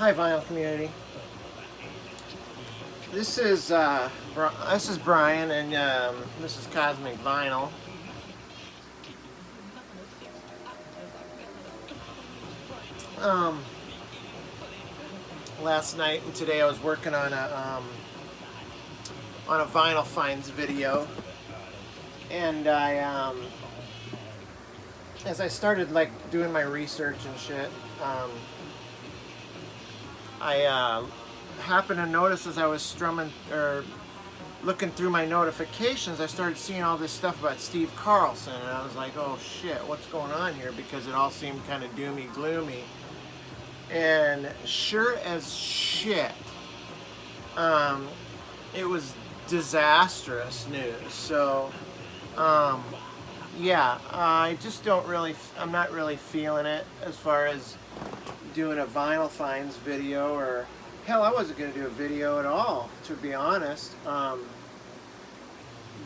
Hi, vinyl community. This is Brian, and this is Cosmic Vinyl. Last night and today I was working on a vinyl finds video, and as I started like doing my research and shit, I happened to notice as I was strumming or looking through my notifications, I started seeing all this stuff about Steve Carlson, and I was like, oh shit, what's going on here? Because it all seemed kind of doomy gloomy. And sure as shit, it was disastrous news. So yeah, I just don't really, I'm not really feeling it as far as doing a vinyl finds video, or hell, I wasn't going to do a video at all, to be honest.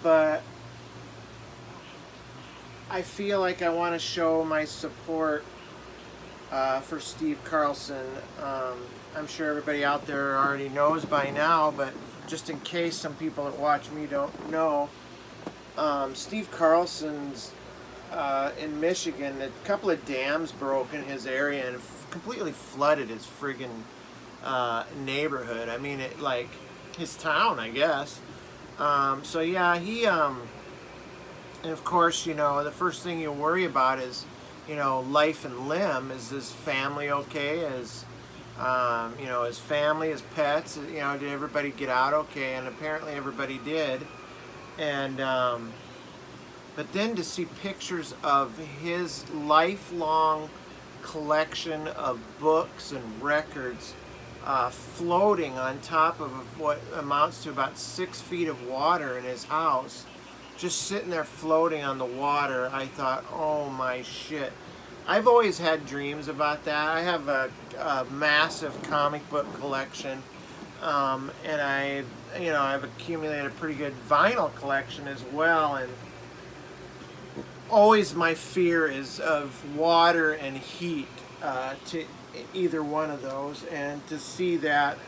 But I feel like I want to show my support for Steve Carlson. I'm sure everybody out there already knows by now, but just in case some people that watch me don't know, Steve Carlson's in Michigan, a couple of dams broke in his area and completely flooded his friggin' neighborhood. I mean, it, like his town, I guess. So yeah, he and of course, you know, the first thing you worry about is, you know, life and limb. Is his family okay? Is you know, his family, his pets, you know, did everybody get out okay? And apparently everybody did. And but then to see pictures of his lifelong collection of books and records floating on top of what amounts to about 6 feet of water in his house, just sitting there floating on the water, I thought, oh my shit. I've always had dreams about that. I have a massive comic book collection, and I've accumulated a pretty good vinyl collection as well, and always my fear is of water and heat to either one of those, and to see that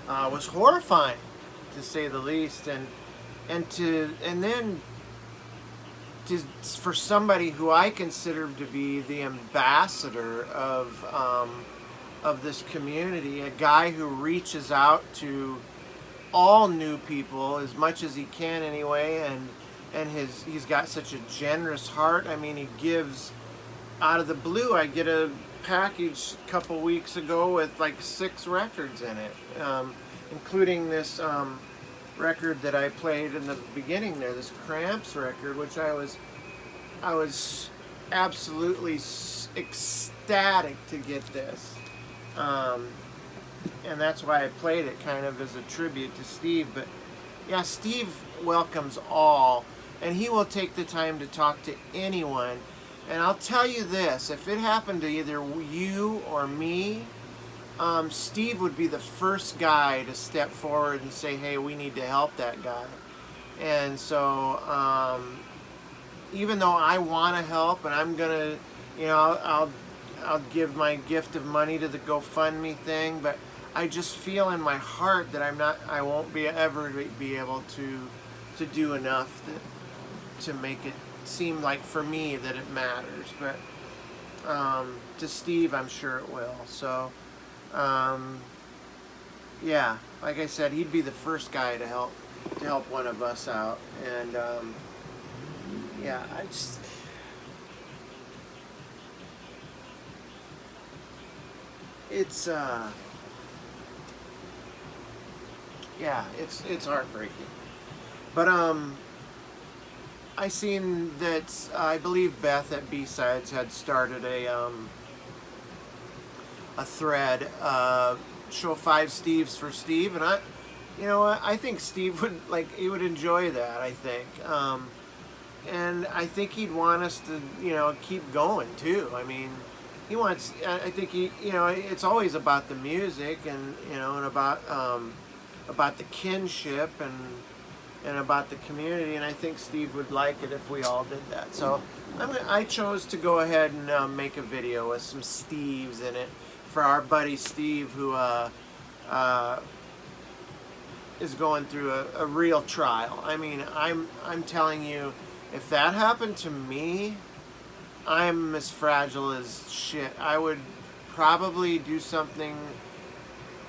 was horrifying, to say the least. And then for somebody who I consider to be the ambassador of this community, a guy who reaches out to all new people as much as he can anyway, and he's got such a generous heart. I mean, he gives out of the blue. I get a package a couple weeks ago with like 6 records in it, including this record that I played in the beginning there, this Cramps record, which I was absolutely ecstatic to get this, and that's why I played it, kind of as a tribute to Steve. But yeah, Steve welcomes all, and he will take the time to talk to anyone. And I'll tell you this, if it happened to either you or me, Steve would be the first guy to step forward and say, hey, we need to help that guy. And so even though I want to help, and I'm going to, you know, I'll give my gift of money to the GoFundMe thing, but I just feel in my heart that I won't ever be able to do enough to make it seem like, for me, that it matters. But to Steve, I'm sure it will. So yeah, like I said, he'd be the first guy to help one of us out. And yeah, it's yeah, it's heartbreaking. But I seen that I believe Beth at B-Sides had started a thread, show 5 Steves for Steve, and you know what, I think Steve would he would enjoy that. I think, and I think he'd want us to keep going too. I mean, he wants. I think it's always about the music and about the kinship and about the community, and I think Steve would like it if we all did that. So I chose to go ahead and make a video with some Steves in it for our buddy Steve, who is going through a real trial. I mean, I'm telling you, if that happened to me, I'm as fragile as shit. I would probably do something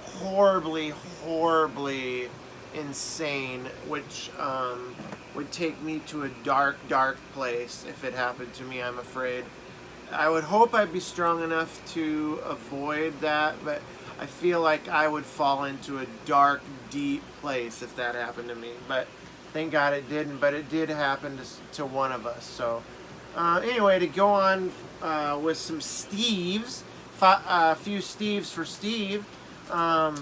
horribly, horribly insane, which would take me to a dark, dark place if it happened to me, I'm afraid. I would hope I'd be strong enough to avoid that, but I feel like I would fall into a dark, deep place if that happened to me. But thank God it didn't, but it did happen to one of us. So anyway, to go on with some Steves, a few Steves for Steve. How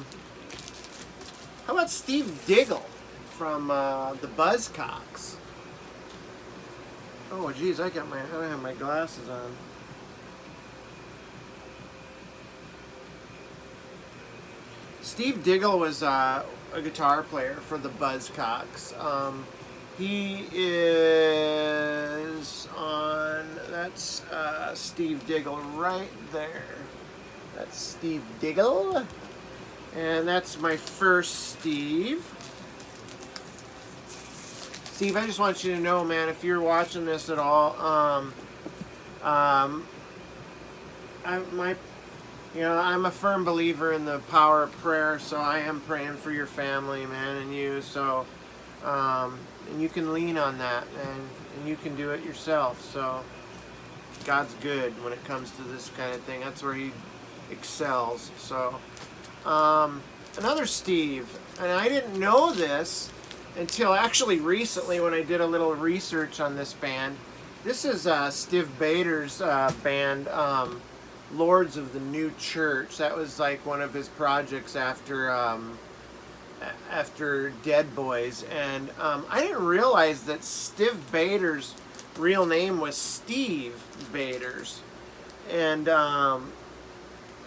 about Steve Diggle from the Buzzcocks? Oh, geez, I don't have my glasses on. Steve Diggle was a guitar player for the Buzzcocks. He is on, that's Steve Diggle right there. That's Steve Diggle. And that's my first Steve. Steve, I just want you to know, man, if you're watching this at all, I'm a firm believer in the power of prayer, so I am praying for your family, man, and you. So, and you can lean on that, and you can do it yourself. So, God's good when it comes to this kind of thing. That's where He excels. So, another Steve, and I didn't know this until actually recently when I did a little research on this band. This is Steve Bader's band, Lords of the New Church. That was like one of his projects after Dead Boys, and I didn't realize that Steve Bader's real name was Steve Baders, and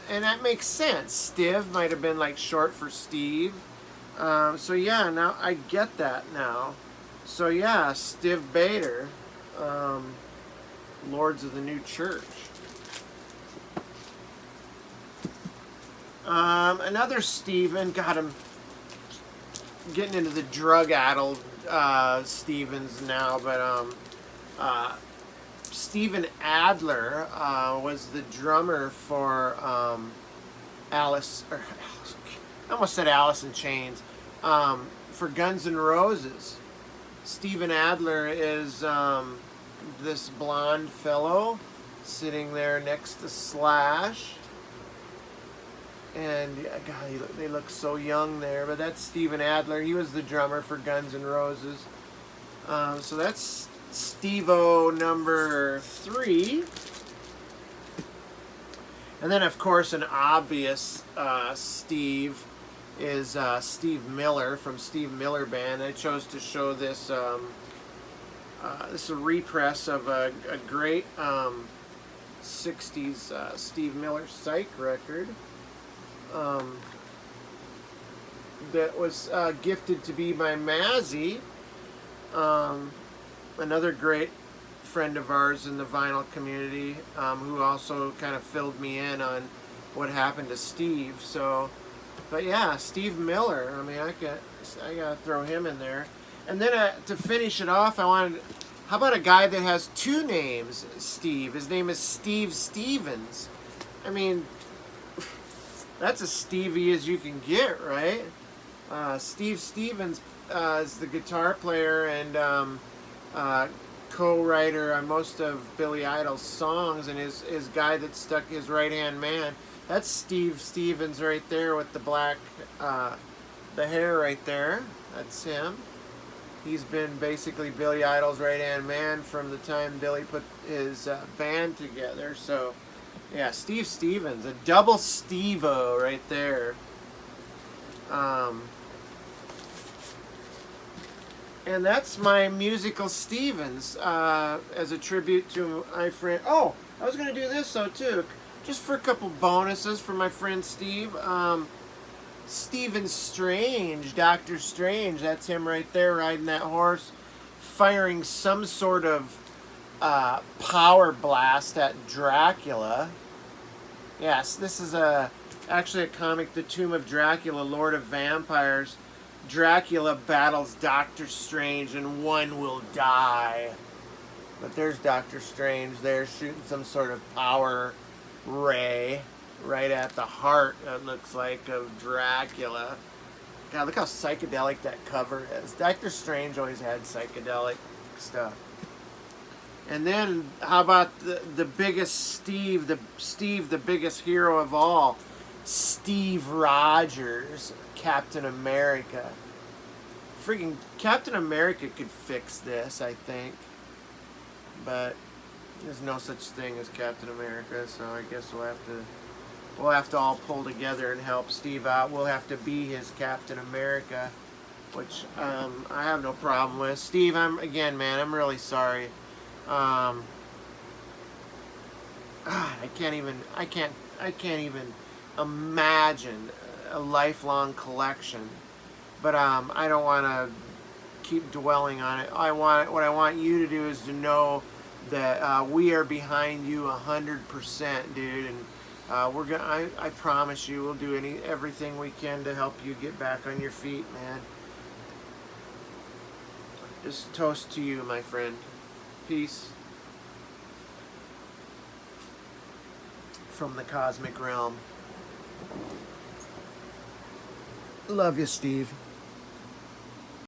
that makes sense. Steve might have been like short for Steve. So yeah, now I get that now. So yeah, Steve Bader, Lords of the New Church. Another Steven, God, I'm getting into the drug-addled Stevens now, but Steven Adler was the drummer for Alice, I almost said Alice in Chains, for Guns N' Roses. Steven Adler is this blonde fellow sitting there next to Slash. And God, they look so young there, but that's Steven Adler. He was the drummer for Guns N' Roses. So that's Steve-O number 3. And then, of course, an obvious Steve is Steve Miller from Steve Miller Band. I chose to show this. This is a repress of a great 60s Steve Miller Psych record. That was gifted to me by Mazzy, another great friend of ours in the vinyl community, who also kind of filled me in on what happened to Steve. So, but yeah, Steve Miller. I mean, I gotta throw him in there. And then to finish it off, how about a guy that has 2 names, Steve? His name is Steve Stevens. I mean, that's as Stevie as you can get, right? Steve Stevens is the guitar player and co-writer on most of Billy Idol's songs, and his guy that stuck his right-hand man. That's Steve Stevens right there with the black, the hair right there. That's him. He's been basically Billy Idol's right-hand man from the time Billy put his band together. So, yeah, Steve Stevens, a double Steve-O right there. And that's my musical Stevens as a tribute to my friend. Oh, I was going to do this though too, just for a couple bonuses for my friend Steve. Stephen Strange, Doctor Strange, that's him right there riding that horse, firing some sort of power blast at Dracula. Yes, this is actually a comic, The Tomb of Dracula, Lord of Vampires. Dracula battles Doctor Strange and one will die. But there's Doctor Strange there shooting some sort of power ray right at the heart, it looks like, of Dracula. God, look how psychedelic that cover is. Doctor Strange always had psychedelic stuff. And then, how about the biggest Steve, the biggest hero of all, Steve Rogers, Captain America. Freaking Captain America could fix this, I think. But there's no such thing as Captain America, so I guess we'll have to all pull together and help Steve out. We'll have to be his Captain America, which I have no problem with. Steve, I'm really sorry. I can't even imagine a lifelong collection. But I don't want to keep dwelling on it. What I want you to do is to know that we are behind you 100%, dude, and I promise you, we'll do everything we can to help you get back on your feet, man. Just toast to you, my friend. Peace from the cosmic realm. Love you, Steve.